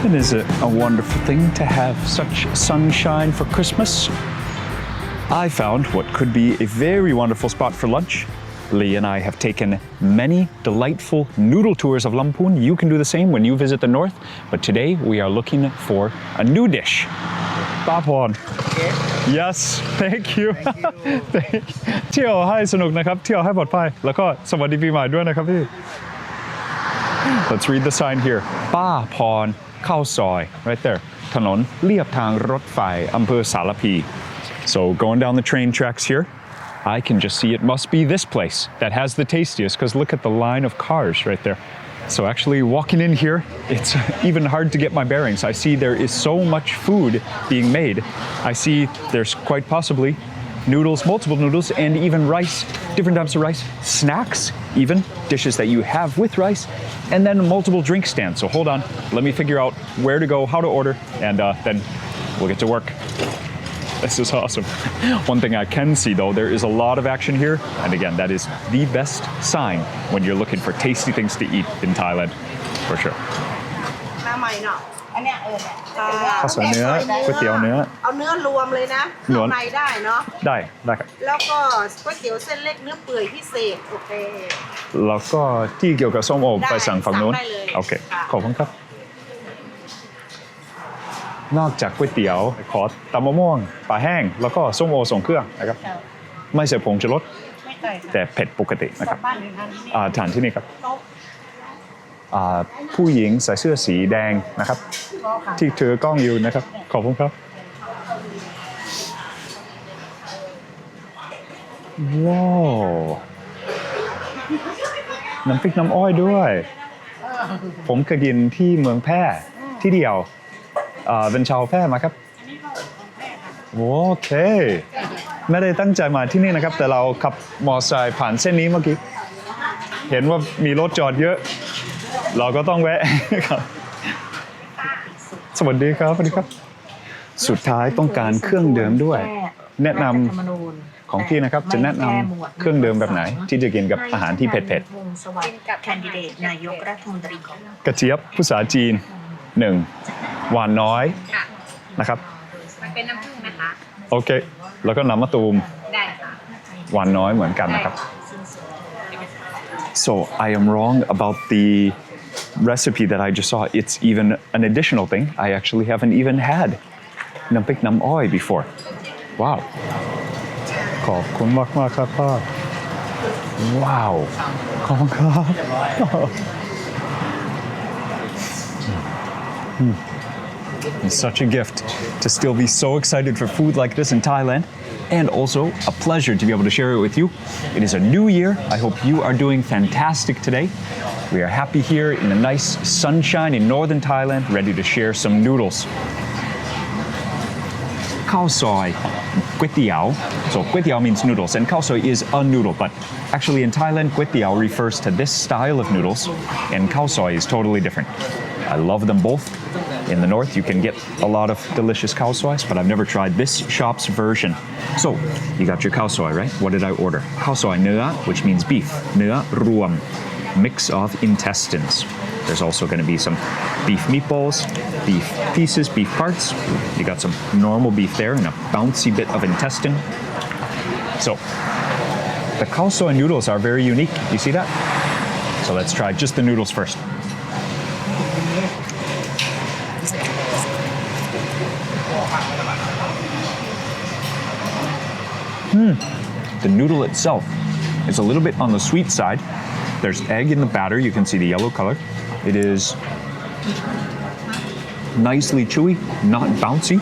It is a wonderful thing to have such sunshine for Christmas. I found what could be a very wonderful spot for lunch. Lee and I have taken many delightful noodle tours of Lampun. You can do the same when you visit the north, but today we are looking for a new dish. Pa Pawn. Okay. Yes, thank you. เที่ยวให้สนุกนะครับเที่ยวให้ปลอดภัยแล้วก็สวัสดีปีใหม่ด้วยนะครับพี่ Let's read the sign here. Pa Pawn Khao Soi, right there. ถนนเลียบทางรถไฟอำเภอสารพี So going down the train tracks here, I can just see it must be this place that has the tastiest because look at the line of cars right there. So actually walking in here, it's even hard to get my bearings. I see there is so much food being made. I see there's quite possibly noodles, multiple noodles, and even rice, different types of rice, snacks, even dishes that you have with rice, and then multiple drink stands. So hold on, let me figure out where to go, how to order, and then we'll get to work. This is awesome. One thing I can see though, there is a lot of action here. And again, that is the best sign when you're looking for tasty things to eat in Thailand, for sure. น้ำใหม่เนาะอันเนี้ยข้าวสวยเนื้อก๋วยเตี๋ยวเนื้อเอาเนื้อรวมเลยนะข้างในได้เนาะได้ครับแล้วก็ก๋วยเตี๋ยวเส้นเล็กเนื้อเปื่อยพิเศษโอเคแล้วก็ที่เกี่ยวกับส้มโอไปสั่งฝั่งนู้นโอเคขอบคุณครับนอกจากก๋วยเตี๋ยวขอตำมะม่วงปลาแห้งแล้วก็ส้มโอส่งเครื่องนะครับไม่ใส่ผงชูรสแต่เผ็ดปกตินะครับทานที่นี่ครับผู้หญิงใส่เสื้อสีแดงนะครับที่ถือกล้องอยู่นะครับขอบคุณครับว้าวน้ำพริกน้ำอ้อยด้วยผมเคยกินที่เมืองแพร่ที่เดียวเป็นชาวแพร่มาครับโอเคไม่ได้ตั้งใจมาที่นี่นะครับแต่เราขับมอเตอร์ไซค์ผ่านเส้นนี้เมื่อกี้เห็นว่ามีรถจอดเยอะเราก็ต้องแวะครับสวัสดีครับสุดท้ายต้องการเครื่องดื่มด้วยแนะนำของพี่นะครับจะแนะนำเครื่องดื่มแบบไหนที่จะกินกับอาหารที่เผ็ดๆแคนดิเดตนายกรัฐมนตรีกระเจี๊ยบภาษาจีน1หวานน้อยนะครับมันเป็นน้ำผึ้งนะคะโอเคแล้วก็น้ำมะตูมได้ค่ะหวานน้อยเหมือนกันนะครับ So I am wrong about the recipe that I just saw. It's even an additional thing. I actually haven't even had น้ำพริกน้ำอ้อย before. Wow. ขอบคุณมากครับพ่อ Wow. ขอบคุณครับ It's such a gift to still be so excited for food like this in Thailand, and also a pleasure to be able to share it with you. It is a new year. I hope you are doing fantastic today. We are happy here in the nice sunshine in Northern Thailand, ready to share some noodles. Khao Soi, Kway Tiao. So Kway Tiao means noodles, and Khao Soi is a noodle, but actually in Thailand, Kway Tiao refers to this style of noodles, and Khao Soi is totally different. I love them both. In the north, you can get a lot of delicious khao sois, but I've never tried this shop's version. So, you got your khao soi, right? What did I order? Khao soi นื้อ, which means beef. เนื้อรวม, mix of intestines. There's also going to be some beef meatballs, beef pieces, beef parts. You got some normal beef there and a bouncy bit of intestine. So, the khao soi noodles are very unique. You see that? So let's try just the noodles first. The noodle itself is a little bit on the sweet side. There's egg in the batter. You can see the yellow color. It is nicely chewy, not bouncy.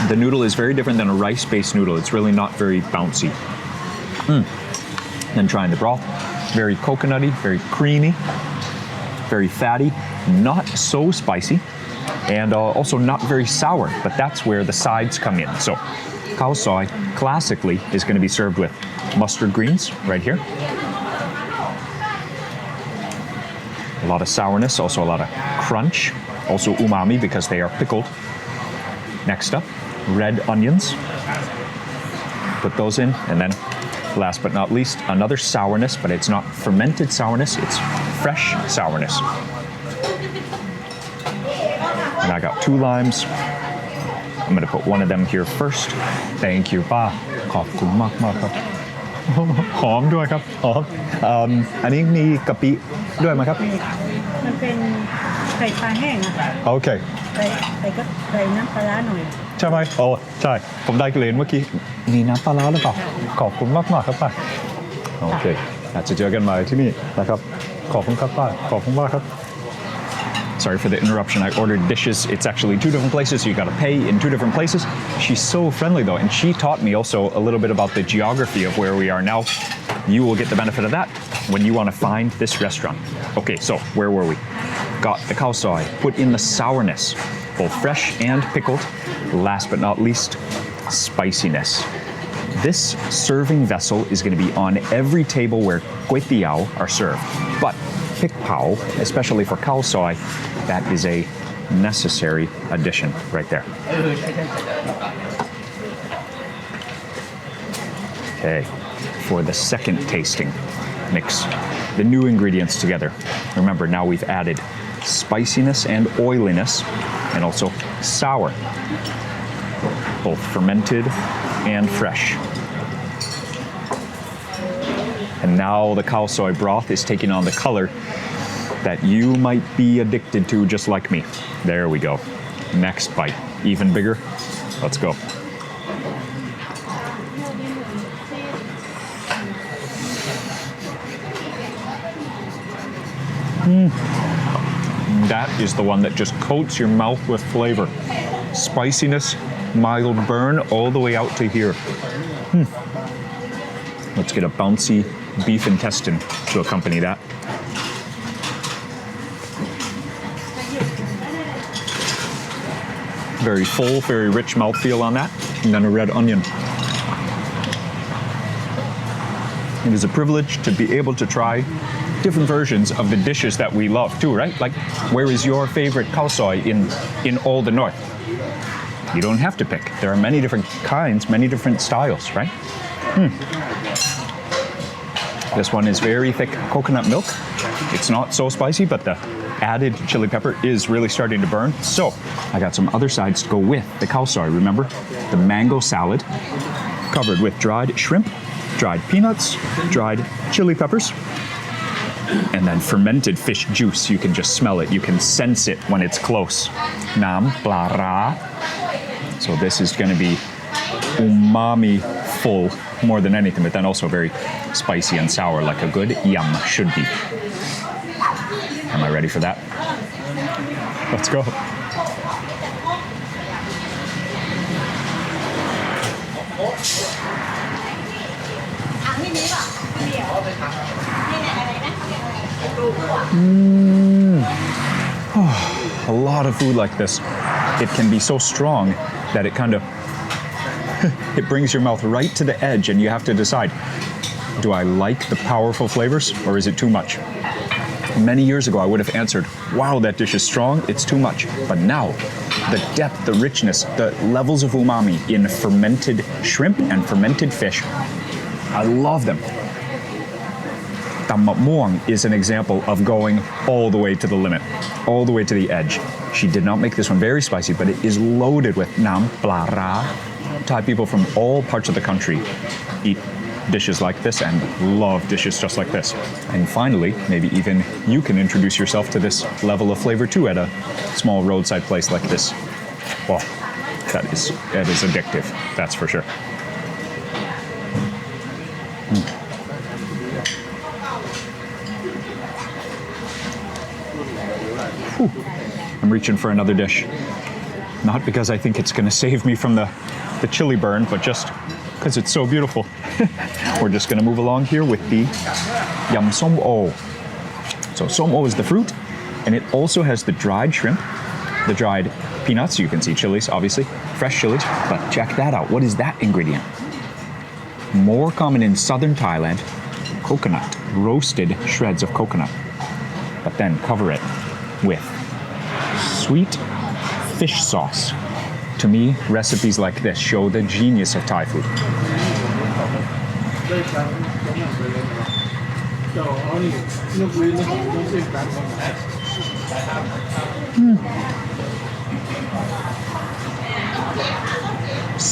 The noodle is very different than a rice-based noodle. It's really not very bouncy. Then trying the broth. Very coconutty, very creamy, very fatty, not so spicy, and also not very sour, but that's where the sides come in. So Khao Soi classically is going to be served with mustard greens right here. A lot of sourness, also a lot of crunch, also umami because they are pickled. Next up, red onions. Put those in, and then last but not least, another sourness, but it's not fermented sourness, it's fresh sourness. And I got 2 limes. I'm gonna put one of them here first. Thank you ป้าขอบคุณมากมากครับ หอมด้วยครับหอมอันนี้มีกะปิด้วยไหมครับ มันเป็นไข่ปลาแห้งอะค่ะ โอเค ใส่น้ำปลาร้าหน่อย ใช่ไหมโอ้ใช่ผมได้กลิ่นเมื่อกี้มีน้ำปลาร้าหรือเปล่าขอบคุณมากมากครับป้าโอเคอาจจะเจอกันใหม่ที่นี่นะครับขอบคุณครับป้าขอบคุณมากครับ Sorry for the interruption. I ordered dishes. It's actually 2 different places, so you got to pay in 2 different places. She's so friendly though, and she taught me also a little bit about the geography of where we are now. You will get the benefit of that when you want to find this restaurant. Okay, so where were we? Got the Khao Soi, put in the sourness, both fresh and pickled. Last but not least, spiciness. This serving vessel is going to be on every table where kway teow are served. But pik pao, especially for Khao Soi, that is a necessary addition right there. Okay, for the second tasting, mix the new ingredients together. Remember, now we've added spiciness and oiliness, and also sour, both fermented and fresh. And now the Khao Soi broth is taking on the color that you might be addicted to just like me. There we go. Next bite, even bigger. Let's go. That is the one that just coats your mouth with flavor. Spiciness, mild burn all the way out to here. Let's get a bouncy beef intestine to accompany that. Very full, very rich mouthfeel on that. And then a red onion. It is a privilege to be able to try different versions of the dishes that we love too, right? Like, where is your favorite Khao Soi in all the North? You don't have to pick. There are many different kinds, many different styles, right? This one is very thick coconut milk. It's not so spicy, but the added chili pepper is really starting to burn. So I got some other sides to go with the Khao Soi, remember? The mango salad covered with dried shrimp, dried peanuts, dried chili peppers, and then fermented fish juice. You can just smell it. You can sense it when it's close. Nam pla ra. So this is going to be umami full more than anything, but then also very spicy and sour like a good yum should be. Am I ready for that? Let's go. A lot of food like this, it can be so strong that it kind of it brings your mouth right to the edge, and you have to decide, do I like the powerful flavors or is it too much? Many years ago I would have answered, wow, that dish is strong, it's too much. But now, the depth, the richness, the levels of umami in fermented shrimp and fermented fish, I love them. Tam Muang is an example of going all the way to the limit, all the way to the edge. She did not make this one very spicy, but it is loaded with nam pla ra. Thai people from all parts of the country eat dishes like this and love dishes just like this. And finally, maybe even you can introduce yourself to this level of flavor too at a small roadside place like this. Well, that is addictive, that's for sure. Whew. I'm reaching for another dish. Not because I think it's going to save me from the chili burn, but just because it's so beautiful. We're just going to move along here with the yam som o. So som o is the fruit, and it also has the dried shrimp, the dried peanuts. You can see chilies, obviously, fresh chilies. But check that out. What is that ingredient? More common in southern Thailand, coconut, roasted shreds of coconut. But then cover it with sweet fish sauce. To me, recipes like this show the genius of Thai food.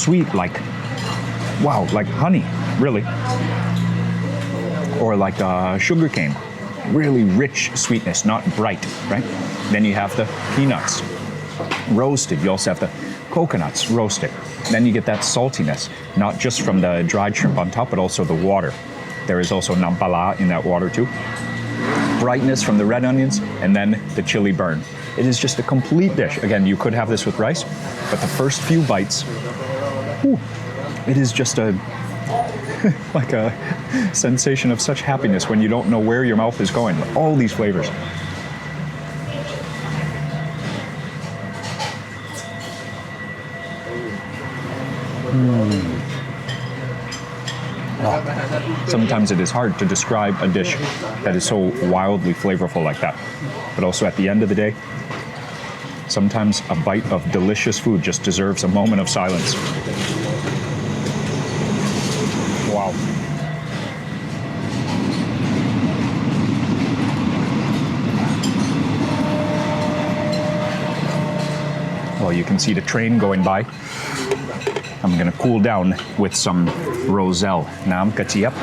sweet like, wow, like honey, really. Or like sugar cane. Really rich sweetness, not bright, right? Then you have the peanuts roasted. You also have the coconuts roasted. Then you get that saltiness, not just from the dried shrimp on top, but also the water. There is also nam pala in that water too. Brightness from the red onions, and then the chili burn. It is just a complete dish. Again, you could have this with rice, but the first few bites, whew, it is just a like a sensation of such happiness when you don't know where your mouth is going. All these flavors. Sometimes it is hard to describe a dish that is so wildly flavorful like that. But also at the end of the day, sometimes a bite of delicious food just deserves a moment of silence. Wow. Well, you can see the train going by. I'm gonna cool down with some roselle, nam katiap.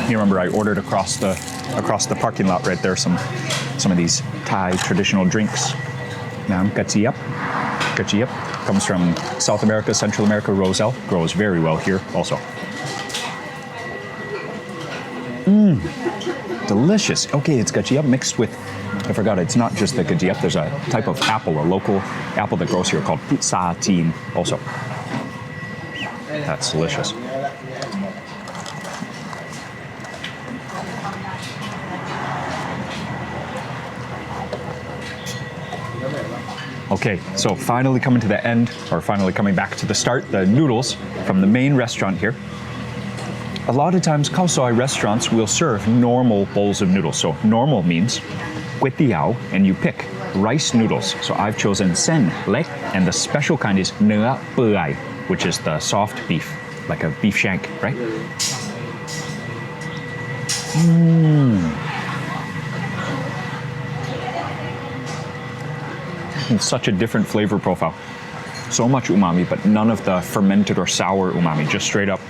You remember I ordered across the parking lot right there some of these Thai traditional drinks. Nam katiap. Katiap comes from South America, Central America. Roselle grows very well here also. Delicious. Okay, it's gajiap mixed with, I forgot, it's not just the gajiap. There's a type of apple, a local apple that grows here called putsa teen also. That's delicious. Okay, so finally coming to the end, or finally coming back to the start, the noodles from the main restaurant here. A lot of times, Khao Soi restaurants will serve normal bowls of noodles. So normal means kway tiao, and you pick rice noodles. So I've chosen sen lek, and the special kind is nua pai, which is the soft beef, like a beef shank, right? It's such a different flavor profile. So much umami, but none of the fermented or sour umami, just straight up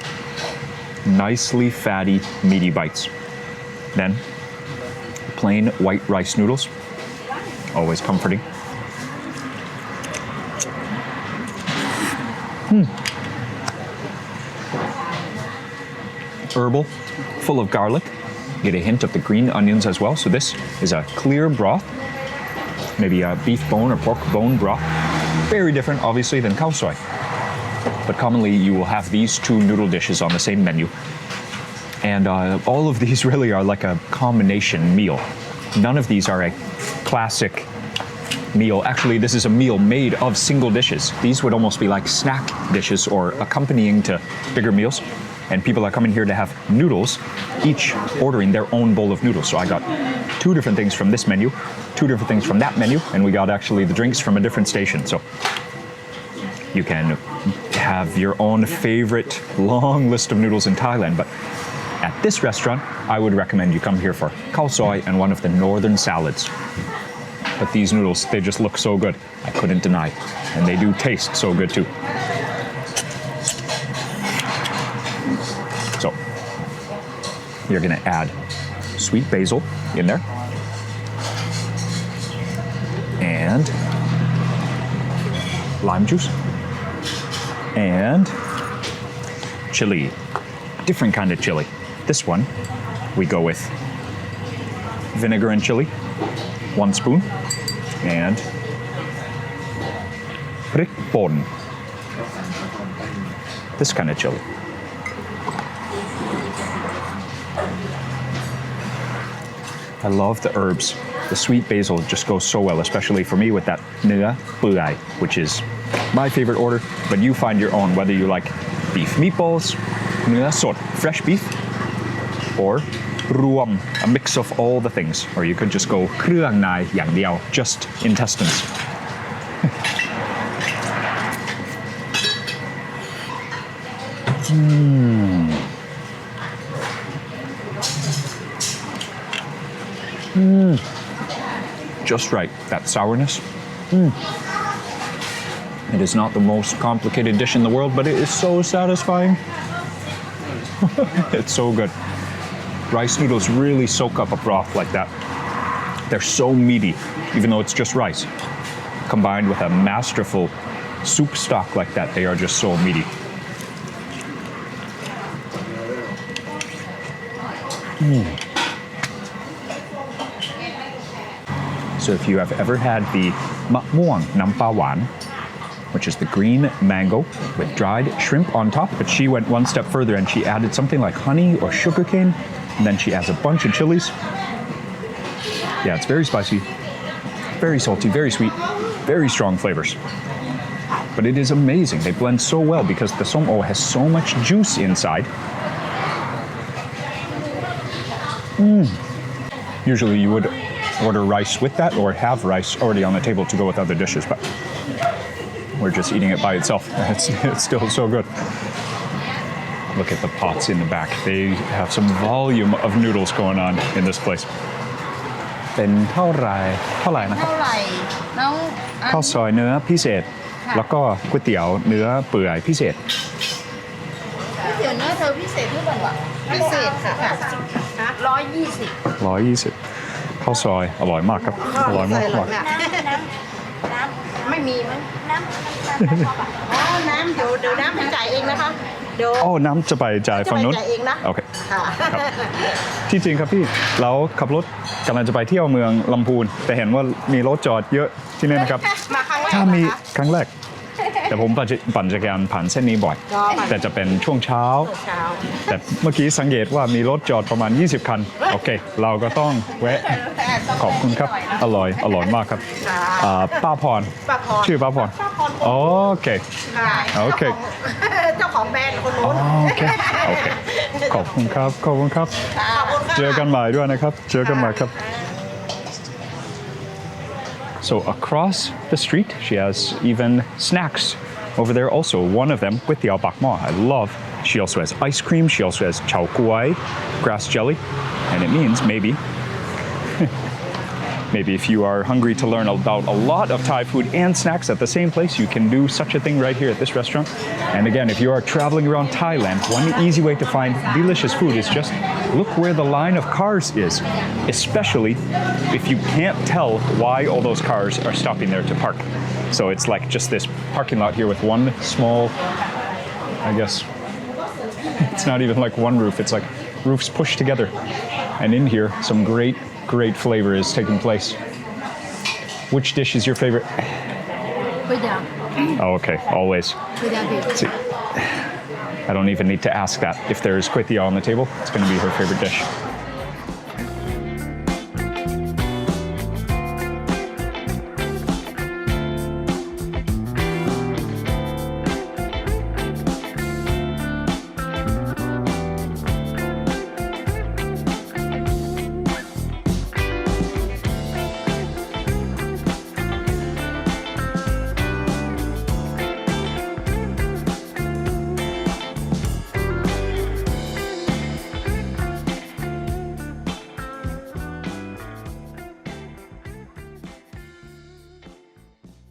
nicely fatty, meaty bites. Then, plain white rice noodles, always comforting. Herbal, full of garlic. Get a hint of the green onions as well. So this is a clear broth, maybe a beef bone or pork bone broth. Very different, obviously, than Khao Soi. But commonly you will have these two noodle dishes on the same menu. And all of these really are like a combination meal. None of these are a classic meal. Actually, this is a meal made of single dishes. These would almost be like snack dishes or accompanying to bigger meals. And people are coming here to have noodles, each ordering their own bowl of noodles. So I got 2 different things from this menu, 2 different things from that menu, and we got actually the drinks from a different station. So you can have your own favorite long list of noodles in Thailand, but at this restaurant, I would recommend you come here for Khao Soi and one of the northern salads. But these noodles, they just look so good, I couldn't deny. And they do taste so good too. So, you're gonna add sweet basil in there. And lime juice. And chili, different kind of chili. This one, we go with vinegar and chili, 1 spoon, and prik pon, this kind of chili. I love the herbs. The sweet basil just goes so well, especially for me with that nua pai, which is my favorite order, but you find your own, whether you like beef meatballs, nua sot, fresh beef, or ruam, a mix of all the things. Or you could just go krương nai yang diao, just intestines. Just right, that sourness. It is not the most complicated dish in the world, but it is so satisfying. It's so good. Rice noodles really soak up a broth like that. They're so meaty, even though it's just rice. Combined with a masterful soup stock like that, they are just so meaty. So if you have ever had the mạ muang nam pa wan, which is the green mango with dried shrimp on top, but she went one step further and she added something like honey or sugarcane, and then she adds a bunch of chilies. Yeah, it's very spicy, very salty, very sweet, very strong flavors. But it is amazing. They blend so well because the som o has so much juice inside. Usually you would order rice with that or have rice already on the table to go with other dishes, but we're just eating it by itself. It's still so good. Look at the pots in the back. They have some volume of noodles going on in this place. เป็นเท่าไหร่นะครับ เท่าไหร่น้อง ข้าวซอยเนื้อพิเศษ แล้วก็ก๋วยเตี๋ยวเนื้อเปื่อยพิเศษ เดี๋ยวเนื้อเธอพิเศษหรือเปล่าวะพิเศษค่ะ120 ข้าวซอยอร่อยมากครับอร่อยมาก ไม่มีมั้งอ๋อน้ำเดี๋ยวน้ำไปจ่ายเองนะคะเดี๋ยว โอ้น้ำจะไปจ่ายฝั่งนู้น จะไปจ่ายเองนะ โอเค ค่ะ ที่จริงครับพี่เราขับรถกำลังจะไปเที่ยวเมืองลำพูนแต่เห็นว่ามีรถจอดเยอะที่นี่นะครับ มาครั้งแรก ถ้ามี เหรอคะ ครั้งแรก แต่ผมปั่นจักรยานผ่านเส้นนี้บ่อย ก็ปั่น แต่จะเป็นช่วงเช้า เช้า แต่เมื่อกี้สังเกตว่ามีรถจอดประมาณ 20 คัน โอเค เราก็ต้องแวะ ขอบคุณครับ อร่อยมากครับป้าพร ป้าพร ชื่อป้าพร ป้าพร โอเค ค่ะ โอเค เจ้าของแบรนด์คนนู้น โอเค ขอบคุณครับ ขอบคุณค่ะ เจอกันใหม่ด้วยนะครับ เจอกันใหม่ครับ So across the street, she has even snacks over there also. One of them, with the bak mo, I love. She also has ice cream. She also has chao kuai, grass jelly. And it means maybe if you are hungry to learn about a lot of Thai food and snacks at the same place, you can do such a thing right here at this restaurant. And again, if you are traveling around Thailand, one easy way to find delicious food is just look where the line of cars is, especially if you can't tell why all those cars are stopping there to park. So it's like just this parking lot here with one small, I guess, it's not even like one roof, it's like roofs pushed together. And in here, some great flavor is taking place. Which dish is your favorite? Oh, okay, always. See, I don't even need to ask that. If there's kway teow on the table, it's going to be her favorite dish.